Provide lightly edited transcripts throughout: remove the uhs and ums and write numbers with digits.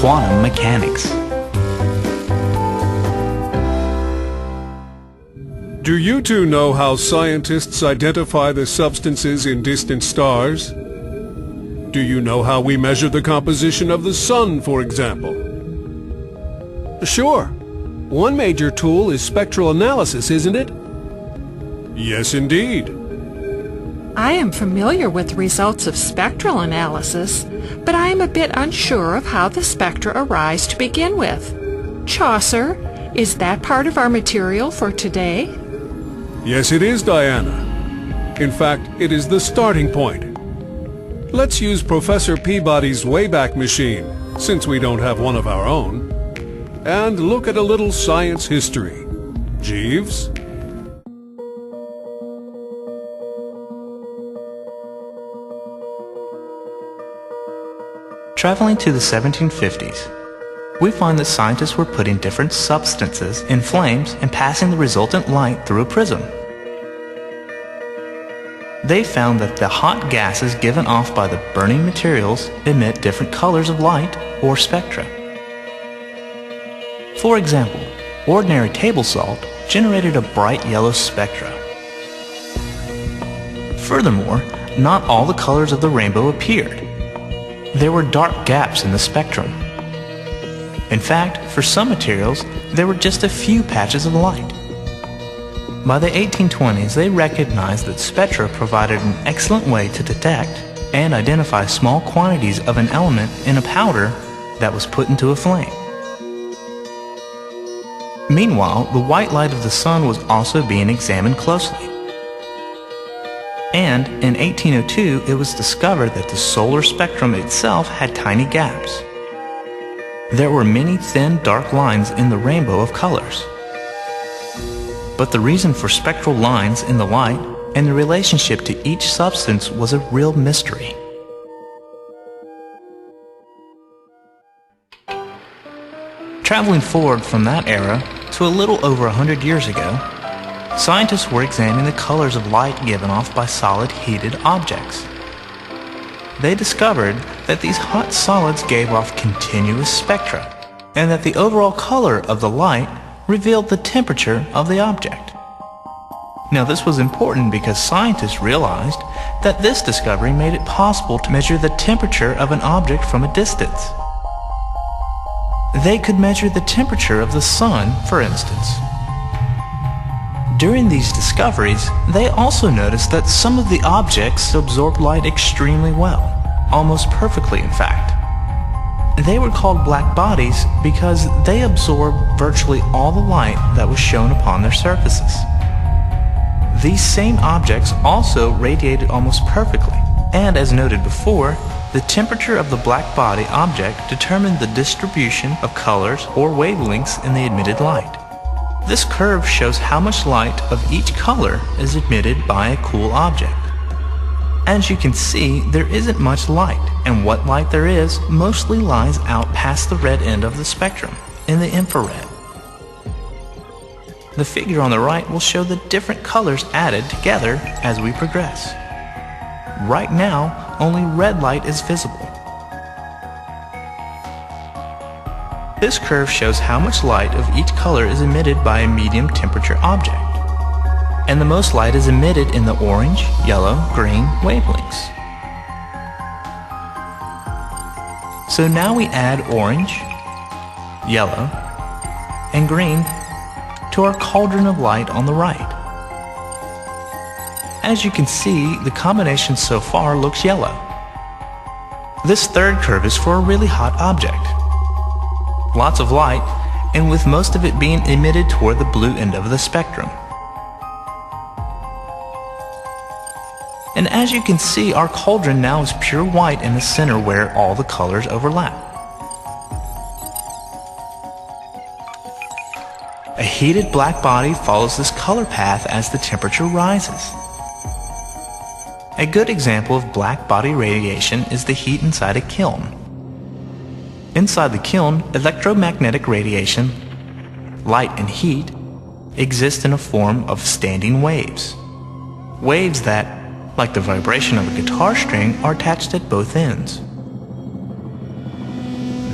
quantum mechanics. Do you two know how scientists identify the substances in distant stars? Do you know how we measure the composition of the sun, for example? Sure. One major tool is spectral analysis, isn't it? Yes, indeed. I am familiar with the results of spectral analysis, but I am a bit unsure of how the spectra arise to begin with. Chaucer, is that part of our material for today? Yes, it is, Diana. In fact, it is the starting point. Let's use Professor Peabody's Wayback Machine, since we don't have one of our own, and look at a little science history. Jeeves? Traveling to the 1750s, we find that scientists were putting different substances in flames and passing the resultant light through a prism. They found that the hot gases given off by the burning materials emit different colors of light or spectra. For example, ordinary table salt generated a bright yellow spectra. Furthermore, not all the colors of the rainbow appeared. There were dark gaps in the spectrum. In fact, for some materials, there were just a few patches of light. By the 1820s, they recognized that spectra provided an excellent way to detect and identify small quantities of an element in a powder that was put into a flame. Meanwhile, the white light of the sun was also being examined closely. And in 1802, it was discovered that the solar spectrum itself had tiny gaps. There were many thin, dark lines in the rainbow of colors. But the reason for spectral lines in the light and the relationship to each substance was a real mystery. Traveling forward from that era to a little over 100 years ago, scientists were examining the colors of light given off by solid heated objects. They discovered that these hot solids gave off continuous spectra, and that the overall color of the light revealed the temperature of the object. Now this was important because scientists realized that this discovery made it possible to measure the temperature of an object from a distance. They could measure the temperature of the sun, for instance. During these discoveries, they also noticed that some of the objects absorbed light extremely well, almost perfectly in fact. They were called black bodies because they absorbed virtually all the light that was shone upon their surfaces. These same objects also radiated almost perfectly, and as noted before, the temperature of the black body object determined the distribution of colors or wavelengths in the emitted light. This curve shows how much light of each color is emitted by a cool object. As you can see, there isn't much light, and what light there is mostly lies out past the red end of the spectrum, in the infrared. The figure on the right will show the different colors added together as we progress. Right now, only red light is visible. This curve shows how much light of each color is emitted by a medium temperature object, and the most light is emitted in the orange, yellow, green wavelengths. So now we add orange, yellow, and green to our cauldron of light on the right. As you can see, the combination so far looks yellow. This third curve is for a really hot object. Lots of light, and with most of it being emitted toward the blue end of the spectrum. And as you can see, our cauldron now is pure white in the center where all the colors overlap. A heated black body follows this color path as the temperature rises. A good example of black body radiation is the heat inside a kiln. Inside the kiln, electromagnetic radiation, light and heat, exist in a form of standing waves. Waves that, like the vibration of a guitar string, are attached at both ends.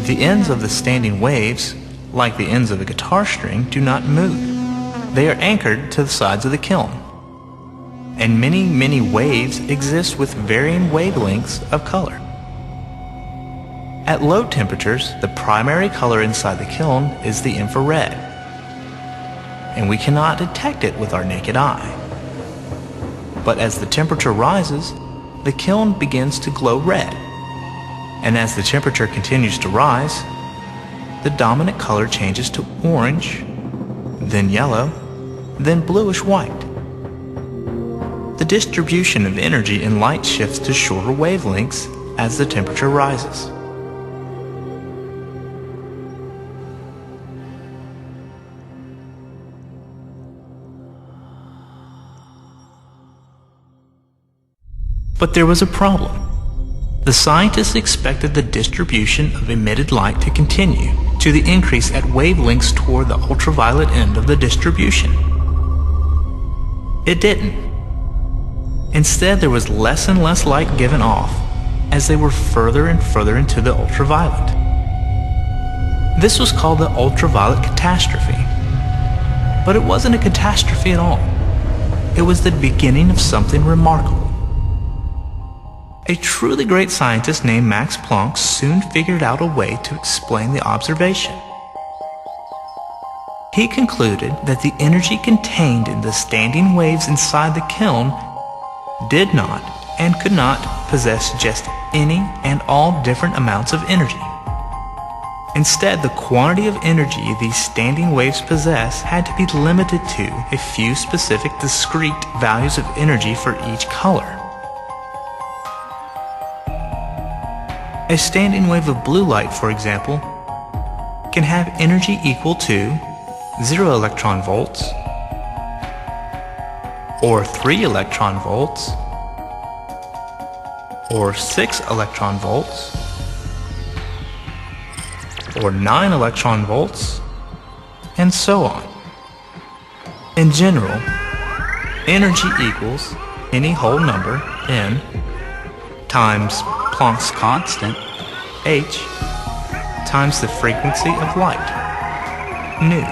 The ends of the standing waves, like the ends of a guitar string, do not move. They are anchored to the sides of the kiln. And many, many waves exist with varying wavelengths of color. At low temperatures, the primary color inside the kiln is the infrared, and we cannot detect it with our naked eye. But as the temperature rises, the kiln begins to glow red, and as the temperature continues to rise, the dominant color changes to orange, then yellow, then bluish white. The distribution of energy in light shifts to shorter wavelengths as the temperature rises. But there was a problem. The scientists expected the distribution of emitted light to continue to the increase at wavelengths toward the ultraviolet end of the distribution. It didn't. Instead, there was less and less light given off as they were further and further into the ultraviolet. This was called the ultraviolet catastrophe. But it wasn't a catastrophe at all. It was the beginning of something remarkable. A truly great scientist named Max Planck soon figured out a way to explain the observation. He concluded that the energy contained in the standing waves inside the kiln did not and could not possess just any and all different amounts of energy. Instead, the quantity of energy these standing waves possess had to be limited to a few specific discrete values of energy for each color. A standing wave of blue light, for example, can have energy equal to 0 electron volts, or 3 electron volts, or 6 electron volts, or 9 electron volts, and so on. In general, energy equals any whole number, n, times Planck's constant, h, times the frequency of light, nu,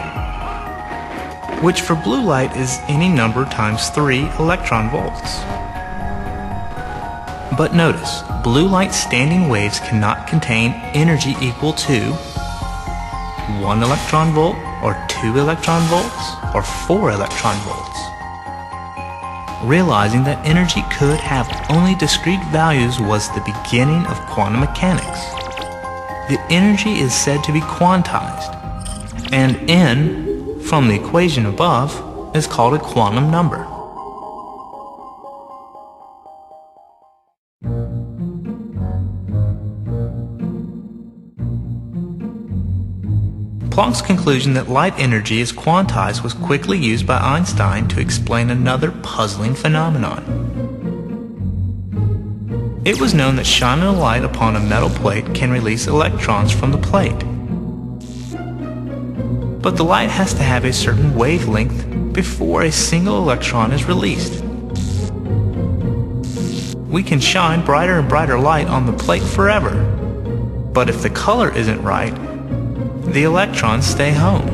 which for blue light is any number times 3 electron volts. But notice, blue light standing waves cannot contain energy equal to 1 electron volt, or 2 electron volts, or 4 electron volts. Realizing that energy could have only discrete values was the beginning of quantum mechanics. The energy is said to be quantized, and n, from the equation above, is called a quantum number. Planck's conclusion that light energy is quantized was quickly used by Einstein to explain another puzzling phenomenon. It was known that shining a light upon a metal plate can release electrons from the plate. But the light has to have a certain wavelength before a single electron is released. We can shine brighter and brighter light on the plate forever, but if the color isn't right, the electrons stay home.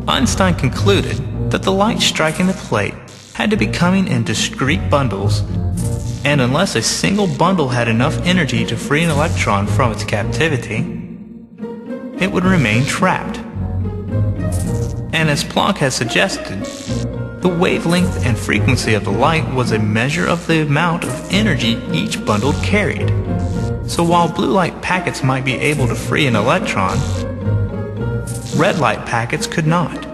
Einstein concluded that the light striking the plate had to be coming in discrete bundles, and unless a single bundle had enough energy to free an electron from its captivity, it would remain trapped. And as Planck had suggested, the wavelength and frequency of the light was a measure of the amount of energy each bundle carried. So while blue light packets might be able to free an electron, red light packets could not,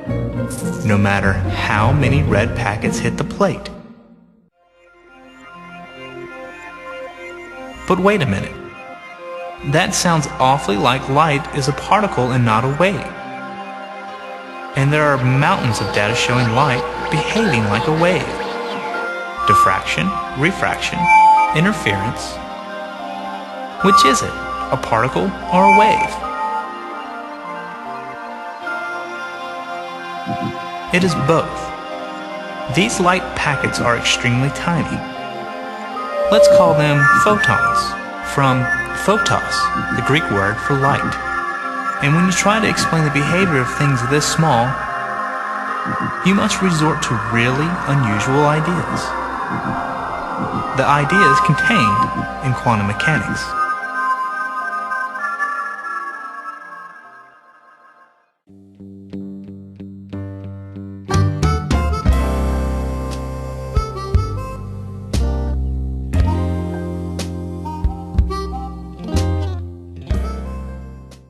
no matter how many red packets hit the plate. But wait a minute. That sounds awfully like light is a particle and not a wave. And there are mountains of data showing light behaving like a wave. Diffraction, refraction, interference. Which is it, a particle or a wave? It is both. These light packets are extremely tiny. Let's call them photons, from photos, the Greek word for light. And when you try to explain the behavior of things this small, you must resort to really unusual ideas. The ideas contained in quantum mechanics.